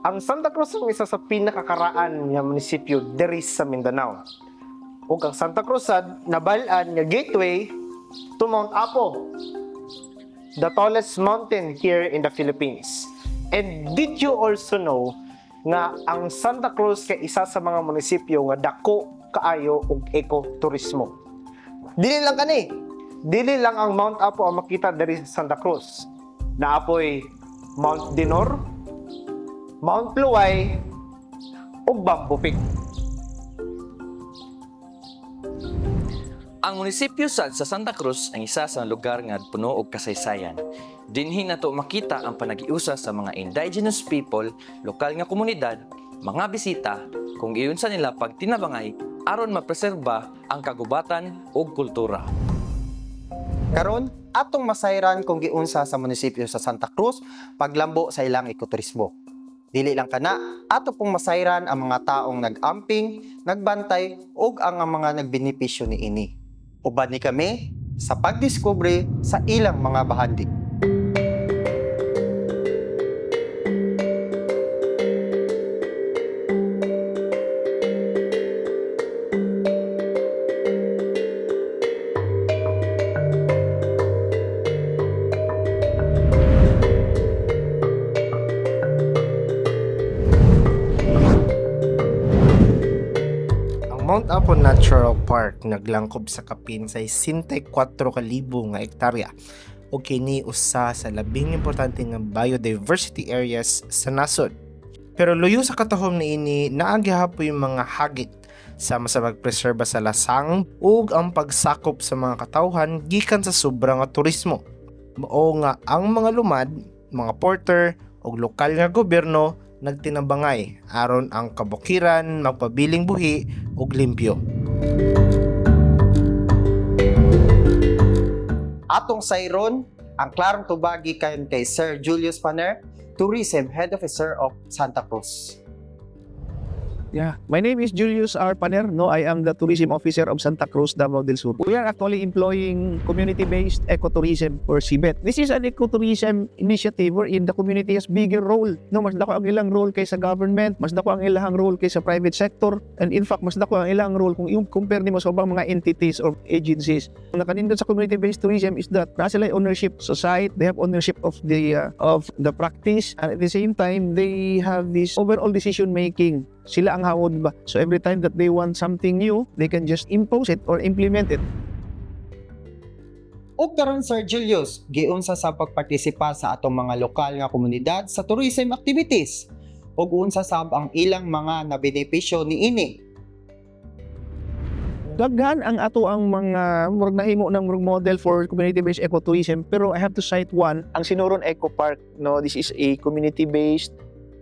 Ang Santa Cruz ang isa sa pinakakaraan nga munisipyo diri sa Mindanao. Ug ang Santa Cruz sad nabalaan nga gateway to Mount Apo, the tallest mountain here in the Philippines. And did you also know nga ang Santa Cruz kay isa sa mga munisipyo nga dako kaayo og ekoturismo? Dili lang ang Mount Apo ang makita diri sa Santa Cruz. Naapoy Mount Dinor, Mount Luway, ug Bamboo Peak. Ang munisipyo sad sa Santa Cruz ang isa sa lugar nga puno og kasaysayan. Dinhi nato makita ang panagiusa sa mga indigenous people, lokal nga komunidad, mga bisita kung iyon sa nila pagtinabangay aron mapreserba ang kagubatan ug kultura. Karon, atong masayran kung giunsa sa munisipyo sa Santa Cruz paglambo sa ilang ekoturismo. Dili lang kana, ato pong masayran ang mga taong nag-amping, nagbantay ug ang mga nagbenepisyo niini. Uban ni kami sa pagdiskubre sa ilang mga bahandi. Mount Apo Natural Park naglangkob sa kapin sa 64,000 nga hektarya o kini usa sa labing importante nga biodiversity areas sa nasod. Pero luyo sa katahom niini naagyahapoy yung mga hagit sama sa pagpreserba sa lasang ug ang pagsakop sa mga katawhan gikan sa sobra nga turismo. Mao nga ang mga lumad, mga porter ug lokal nga gobyerno nagtinabangay aron ang kabukiran magpabiling buhi ug limpyo. Atong sayron ang klarong tubagi kayon kay Sir Julius Paner, Tourism Head Officer of Santa Cruz. Yeah, my name is Julius R. Paner. No, I am the Tourism Officer of Santa Cruz, Davao del Sur. We are actually employing community-based ecotourism or CBET. This is an ecotourism initiative wherein the community has bigger role. No, mas dako ang ilang role kaysa government, mas dako ang ilang role kaysa private sector, and in fact, mas dako ang ilang role kung i-compare nimo sa ubang mga entities or agencies. Ang nakanindot sa community-based tourism is that nasa sila ownership sa site, they have ownership of the practice, and at the same time, they have this overall decision making. Sila ang hawod ba? So every time that they want something new, they can just impose it or implement it. Ug karon Sir Julius, giunsa sa pagpartisipa sa atong mga lokal nga komunidad sa tourism activities ug unsa sab ang ilang mga nabenepisyo niini. Daghan ang ato ang mga murag nahimo ng murag model for community-based ecotourism, pero I have to cite one. Ang Sinoron Eco Park, no, this is a community-based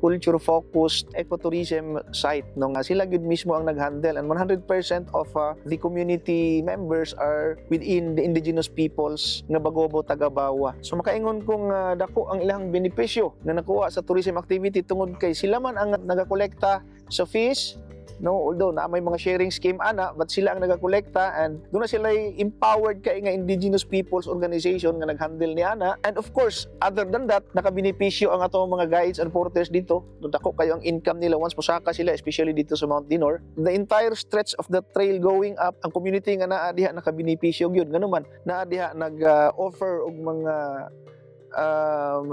culture-focused ecotourism site. No, nga sila gyud mismo ang nag-handle and 100% of the community members are within the indigenous peoples nga Bagobo, Tagabawa. So makaingon kong dako ang ilang benepisyo na nakuha sa tourism activity tungod kay sila man ang nagakolekta sa fees. No, although na may mga sharing scheme ana, but sila ang nagakolekta and doon na sila empowered kay nga indigenous peoples organization nga naghandle ni ana. And of course, other than that, nakabenepisyo ang atong mga guides and porters dito. Dako kayo ang income nila once posaka sila, especially dito sa Mount Dinor. The entire stretch of the trail going up, ang community nga naa diha nakabenepisyo gyud. Nganuman, naa diha nag-offer og mga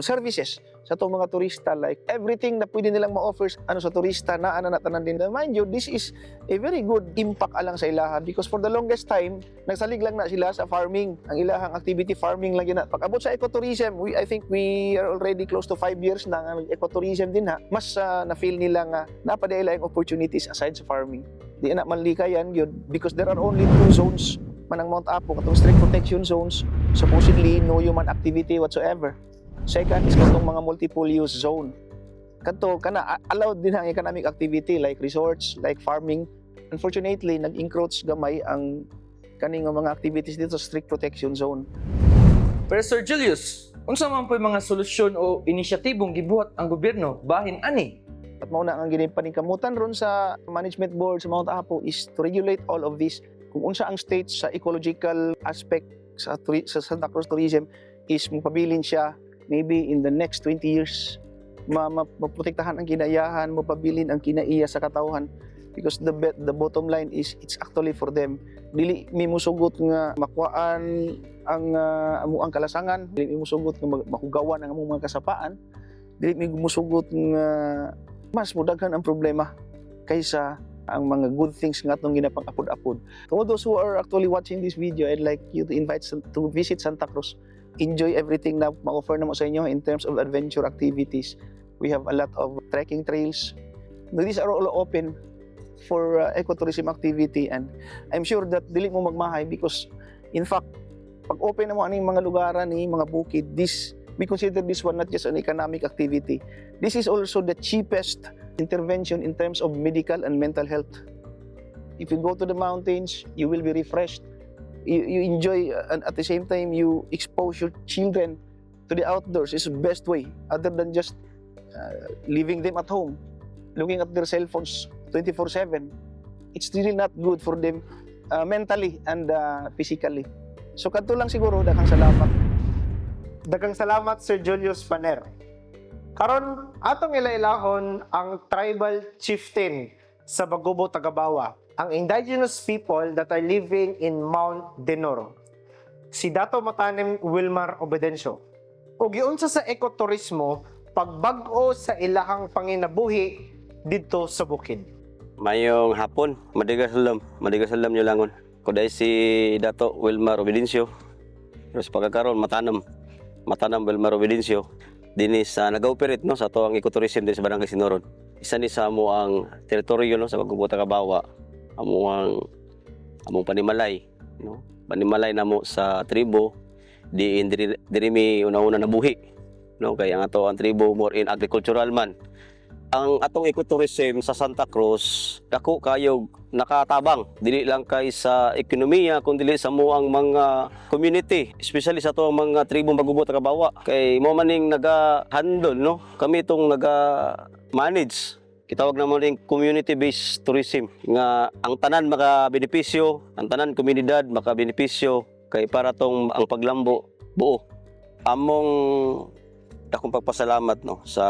services sa itong mga turista, like everything na pwede nilang ma-offer sa turista na natanan din. Mind you, this is a very good impact alang sa ilahan because for the longest time, nagsalig lang na sila sa farming. Ang ilahang activity, farming lang yun. Pag-abot sa ecotourism, I think we are already close to 5 years na ang ecotourism din ha. Mas na-feel nila nga napadala yung opportunities aside sa farming. Di na manlikayan yun because there are only 2 zones manang Mount Apo, katong strict protection zones, supposedly no human activity whatsoever. Second is katong mga multiple use zone. Kanto kana allowed din ang economic activity like resorts, like farming. Unfortunately, nag-encroach gamay ang kaning mga activities dito sa strict protection zone. Pero Sir Julius, unsa man po'y mga solusyon o inisyatibong gibuhat ang gobyerno bahin ani? At mauna ang ginpaningkamutan ron sa management board sa Mount Apo is to regulate all of this. Kung unsa ang state sa ecological aspect sa Santa Cruz tourism is mapabilin siya maybe in the next 20 years maprotektahan ang kinaiyahan, mapabilin ang kinaiya sa katawhan, because the bottom line is it's actually for them. Dili mi musugot nga makuhaan ang amuang kalasangan, dili mi musugot nga makugawan ang among mga kasapaan, dili mi musugot nga mas mudaghan ang problema kaysa ang mga good things nga atong ginapang-apod-apod. To those who are actually watching this video, I'd like you to invite to visit Santa Cruz. Enjoy everything na ma-offer na mo sa inyo in terms of adventure activities. We have a lot of trekking trails. These are all open for ecotourism activity, and I'm sure that dili mo magmahay because in fact, pag open na mo aning mga lugaran ni mga bukid, we consider this one not just an economic activity. This is also the cheapest intervention in terms of medical and mental health. If you go to the mountains, you will be refreshed. You enjoy, and at the same time, you expose your children to the outdoors. It's the best way, other than just leaving them at home, looking at their cell phones 24/7. It's really not good for them mentally and physically. So kadto lang siguro, daghang salamat. Daghang salamat Sir Julius Paner. Karon atong ilailahon ang tribal chieftain sa Bagubo, Tagabawa, ang indigenous people that are living in Mount Denoro, si Dato Matanem Wilmar Obedencio. Ug giunsa sa ekoturismo pagbag-o sa ilahang panginabuhi didto sa bukid. Mayong hapon, madigas salam nyo langon. Kuday si Dato Wilmar Obedencio. Terus pagkakaroon Matanam Wilmar Obedencio. Dinis nag-operate no sa to ang ecotourism din sa Barangay Sinoron. Isa ni sa amo ang teritoryo no sa Bagubo, Tagabawa. Among panimalay no. Panimalay namo sa tribo di mi una-una nabuhi no kay ang ato ang tribo more in agricultural man. Ang atong ecotourism sa Santa Cruz dako kayo nakatabang dili lang kay sa ekonomiya kundi sa moang mga community, especially sa to mga tribong Bagubo, Tagabawa kay mo maning naga-handle no kami tong naga-manage. Kitawag naman ring community-based tourism nga ang tanan makabenepisyo, ang tanan komunidad makabenepisyo kay para tong ang paglambo buo. Among dakong pagpasalamat no sa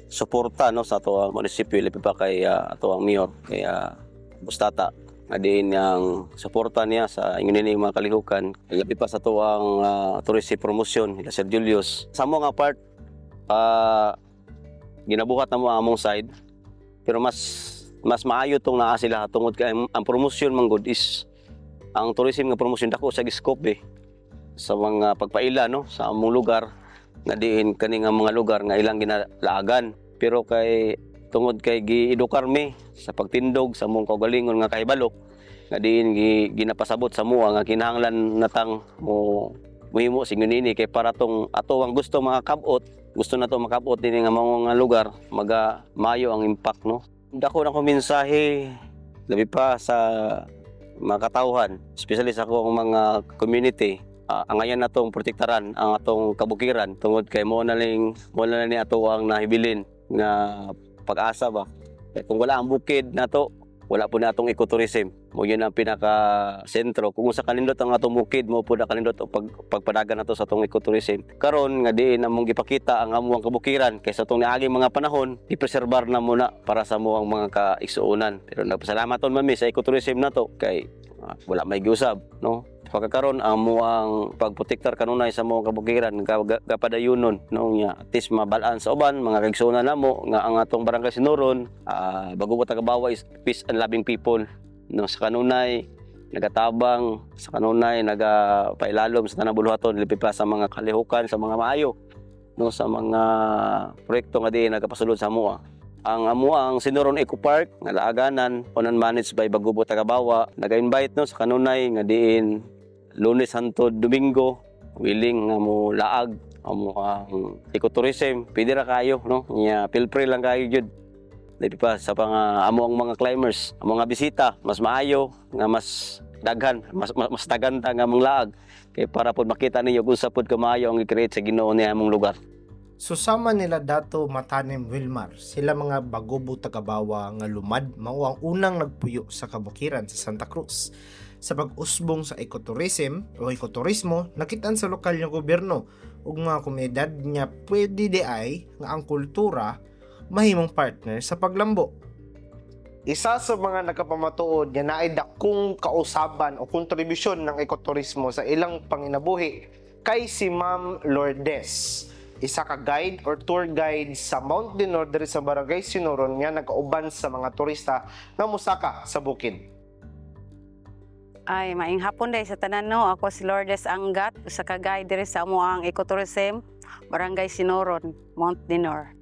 suporta no sa ato ang munisipyo labi pa kay ato ang mayor kay Bustata nga diin ang suporta niya sa ingon mga kalihukan labi pa sa ato ang tourism promotion ila Sir Julius sa mo nga part ginabuhat na mo ang among side pero mas maayo tong naa sila tungod kay ang promotion man good is ang tourism nga promotion dako sa scope sa mga pagpaila no sa among lugar nga diin kani nga mga lugar nga ilang ginalaagan pero kay tungod kay giedukar mi sa pagtindog sa mong kaugalingon nga kahibalok nga diin ginapasabot sa mua nga kinahanglan natang muhimo singon ini kay para tong ato ang gusto makakabot gusto na to makabot din nga mga lugar mayo ang impact no. Dako na ko mensahe labi pa sa mga katawhan especially sa akong mga community. Ang ayan natong protektaran ang atong kabukiran tungod kay mo na ni ato ang nahibilin nga pag-asa ba. Kaya kung wala ang bukid nato, wala po na atong ecotourism. Mo yun ang pinaka sentro. Kung sa kanindot ang atong bukid mo po na kanindot pagpadagan nato sa atong ecotourism. Karon nga diin among gipakita ang amuang kabukiran kaysa atong niaging mga panahon, ipreserbar na muna para sa mo ang mga kaigsuonan. Pero nagpasalamat mami sa ecotourism nato kay wala may giusab no. Pagkakaroon amo ang pagprotektar kanunay sa mga kabukiran gapadayunon no nya at least mabalaan sa uban mga kaigsuonan namo nga ang atong Barangay Sinoron Bagubo, Tagabawa is peace and loving people no sa kanunay nagatabang sa kanunay nagapailalom sa tanang buluhaton lipi pa sa mga kalihukan sa mga maayo no sa mga proyekto nga diin nagapasulod sa amoa. Ang amuang Sinoron Eco Park nga laaganan onan managed by Bagubo, Tagabawa naga-invite no sa kanunay nga diin Lunes hangtod Domingo willing nga mo laag amo ang ecotourism pwede ra kayo no nya feel free lang kayo jud dili pa sa amo ang mga climbers ang mga bisita mas maayo nga mas daghan mas taganta nga among laag kay para pud makita ninyo kung sa pud kamayo ang i-create sa Ginoo niya among lugar. Susama nila Dato Matanem Wilmar, sila mga Bagubo, Tagabawa nga lumad mao ang unang nagpuyo sa kabukiran sa Santa Cruz. sa pag-usbong sa ecotourism o ekoturismo nakitaan sa lokal nga gobyerno ug mga komunidad niya pwede di ay nga ang kultura mahimong partner sa paglambo. Isa sa mga nagkapamatuod nga naay dakong kausaban o kontribusyon ng ekoturismo sa ilang panginabuhi kay si Ma'am Lourdes. Isa ka guide or tour guide sa Mount Dinor diri sa Barangay Sinoron nga nagauban sa mga turista nga musaka sa bukid. Ay, maing hapon day sa tanan no. Ako si Lourdes Angat, usa ka guide diri sa amo ang ecotourism, Barangay Sinoron, Mount Dinor.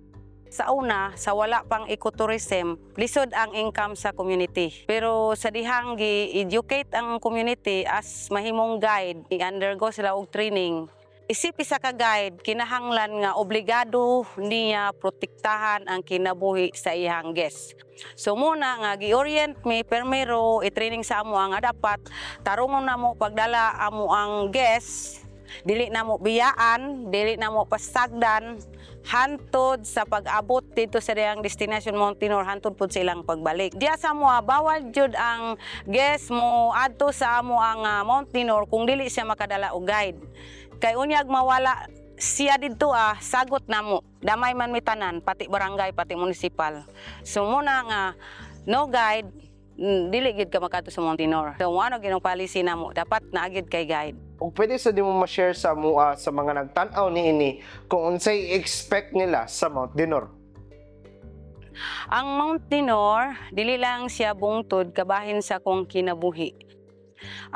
Sa una, sa wala pang ecotourism, lisod ang income sa community. Pero sa dihang gi-educate ang community as mahimong guide, i-undergo sila og training. Isip isa ka guide, kinahanglan nga obligado niya protektahan ang kinabuhi sa iyang guest. So muna nga gi-orient me permero i-training sa amo nga dapat tarungon na mo pagdala amo ang guest, dili na mo biyaan, dili na mo pasagdan hantod sa pag-abot dito sa diyang destination Mount Dinor, hantod pud silang pagbalik. Diya sa mo bawal jud ang guest mo adto sa amo ang Mount Dinor kung dili siya makadala og guide. Kay unyag mawala siya dito sagot na mo. Damay man mi tanan, pati barangay, pati municipal. So muna nga no guide, dili gid ka makato sa Mount Dinor. So ano ginong policy na mo, dapat naagid kay guide. Ug pwede sa di mo ma-share sa mua sa mga nagtan-aw niini kung unsay expect nila sa Mount Dinor. Ang Mount Dinor, dili lang siya bungtod kabahin sa kong kinabuhi.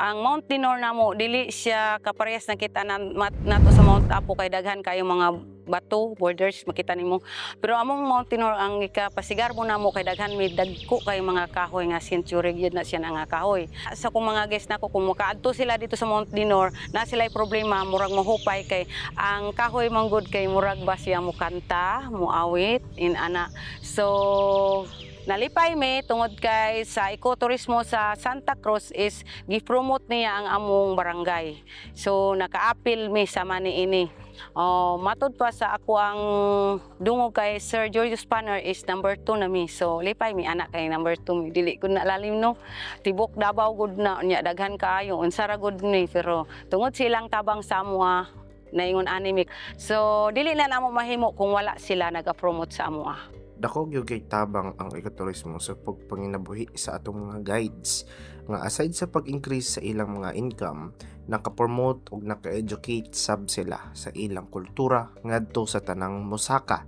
Ang Mount Dinor namo dili siya kaparehas nakita nato sa Mount Apo kay daghan kayo mga bato, borders makita nimo. Pero among Mount Dinor ang ikapasigar mo namo kay daghan may dagko kay mga kahoy nga century gyud na siya nga kahoy. Sa kung mga guest nako kung makaadto sila dito sa Mount Dinor, na sila'y problema murag mahupay kay ang kahoy manggod kay murag ba siya mo kanta, mo awit in ana. So nalipay mi tungod kay sa ekoturismo sa Santa Cruz is gi-promote niya ang among barangay. So naka-appeal mi sa maniini. Matud pa sa ako ang dungog kay Sir Georgios Panner is number 2 na mi. So lipay mi anak kay number 2 mi. Dili ko na lalim no. Tibok Davao gud na nya daghan kaayo unsa ra gud ni pero tungod silang tabang sa amoa naingon animic. So dili na namo mahimo kung wala sila naga-promote sa amoa. Dako gyud kay tabang ang ekoturismo sa pagpanginabuhi sa atong mga guides nga aside sa pag-increase sa ilang mga income, naka-promote ug naka-educate sab sila sa ilang kultura ngadto sa tanang mosaka.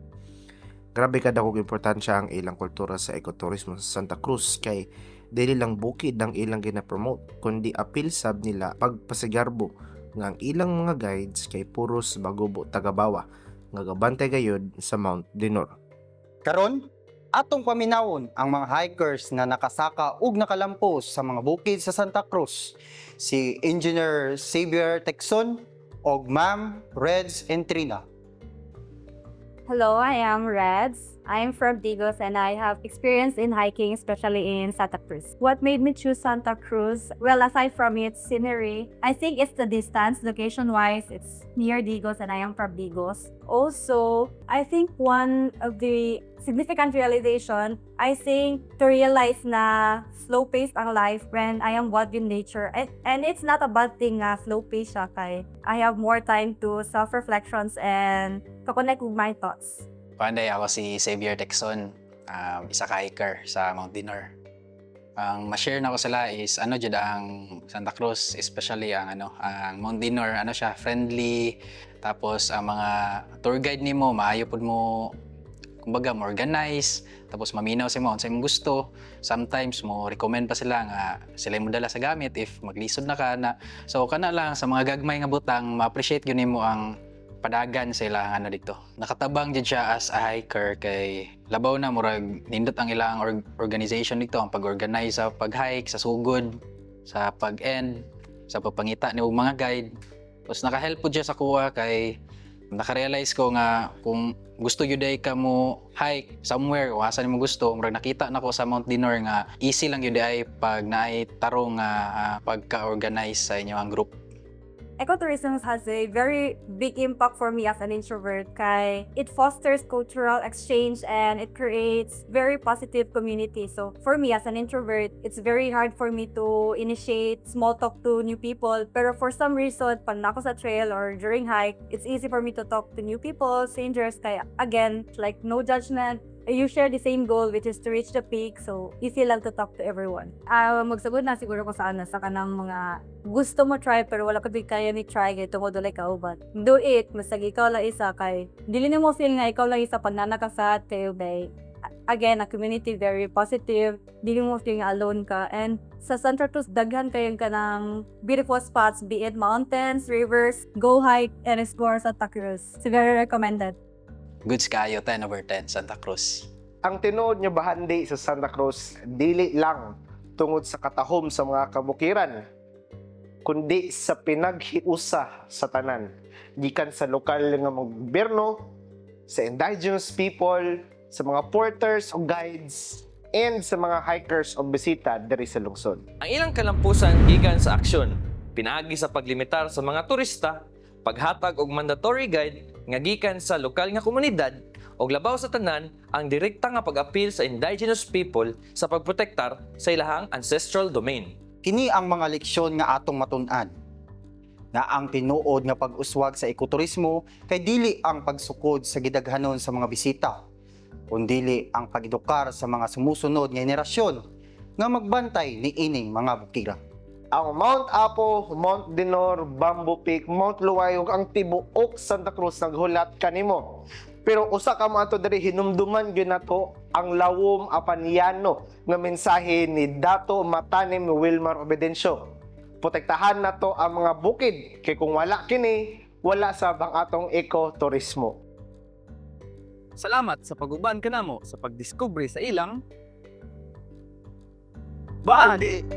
Grabe ka dako importansya ang ilang kultura sa ekoturismo sa Santa Cruz kay dili lang bukid ang ilang gina-promote kundi apil sab nila pagpasigarbo nga ang ilang mga guides kay puros bagubo tagabawa nga gabantay gayud sa Mount Dinor. Karon, atong paminawon ang mga hikers na nakasaka ug nakalampos sa mga bukid sa Santa Cruz. Si Engineer Xavier Texon ug Ma'am Reds Entrina. Hello, I am Reds. I'm from Digos and I have experience in hiking, especially in Santa Cruz. What made me choose Santa Cruz? Well, aside from its scenery, I think it's the distance. Location-wise, it's near Digos and I am from Digos. Also, I think one of the significant realization, I think to realize na slow-paced ang life when I am wild in nature. And it's not a bad thing slow-paced siya kay I have more time to self-reflections and to-connect with my thoughts. Panday, ako si Xavier Texon, isa ka hiker sa Mount Dinor. Ang ma-share na ko sila is jud ang Santa Cruz, especially ang ang Mount Dinor, siya friendly. Tapos ang mga tour guide nimo maayo pud mo kumbaga mo organize, tapos maminaw sa mo unsay imong gusto. Sometimes mo recommend pa sila nga sila mo dala sa gamit if maglisod na ka na. So kana lang sa mga gagmay nga butang ma-appreciate gyud nimo ang padagan sa ilang dito. Nakatabang din siya as a hiker kay labaw na murag nindot ang ilang organization dito ang pag-organize sa pag-hike, sa sugod, sa pag-end, sa pagpangita ni mga guide. Tapos naka-help po siya sa kuha kay naka-realize ko nga kung gusto yun ka mo hike somewhere o asan mo gusto, murag nakita na ko sa Mount Dinor nga easy lang yun pag naay tarong pagka-organize sa inyong group. Ecotourism has a very big impact for me as an introvert kay it fosters cultural exchange and it creates very positive community. So for me as an introvert, it's very hard for me to initiate small talk to new people. Pero for some reason, pag nako sa trail or during hike, it's easy for me to talk to new people, strangers, kaya again, like no judgment. You share the same goal which is to reach the peak, so easy lang to talk to everyone. Magsabot na siguro ko sa kanang mga gusto mo try pero wala ka di kaya ni try kay tungod wala ka uban. Do it, masag ikaw lang isa kay dili nimo feel nga ikaw lang isa pag nanakasat kayo bay. Again, a community very positive, dili mo feel nga alone ka. And sa Santa Cruz, daghan kayong kanang beautiful spots, be it mountains, rivers, go hike and explore Santa Cruz. It's very recommended. Goods kayo, 10/10, Santa Cruz. Ang tinuod nga bahandi sa Santa Cruz, dili lang tungod sa katahom sa mga kabukiran, kundi sa pinaghiusa sa tanan. Gikan sa lokal nga mga gobyerno, sa indigenous people, sa mga porters o guides, and sa mga hikers o bisita diri sa lungsod. Ang ilang kalampusan gikan sa aksyon, pinaagi sa paglimitar sa mga turista, paghatag og mandatory guide nga gikan sa lokal nga komunidad og labaw sa tanan ang direkta nga pag-apil sa indigenous people sa pagprotektar sa ilahang ancestral domain. Kini ang mga leksyon nga atong matun-an. Nga ang tinuod nga pag-uswag sa ekoturismo kay dili ang pagsukod sa gidaghanon sa mga bisita, kundi ang pag-edukar sa mga sumusunod nga henerasyon nga magbantay ni ining mga bukira. Ang Mount Apo, Mount Dinor, Bamboo Peak, Mount Luway ug ang tibuok Santa Cruz naghulat kanimo. Pero usa ka mo ato diri hinumduman gyud nato ang lawom apanyano nga mensahe ni Dato Matanim Wilmar Obedencio. Protektahan nato ang mga bukid kay kung wala kini, wala sa bang atong ekoturismo. Salamat sa pag-uban kanamo sa pagdiskubre sa ilang bahandi.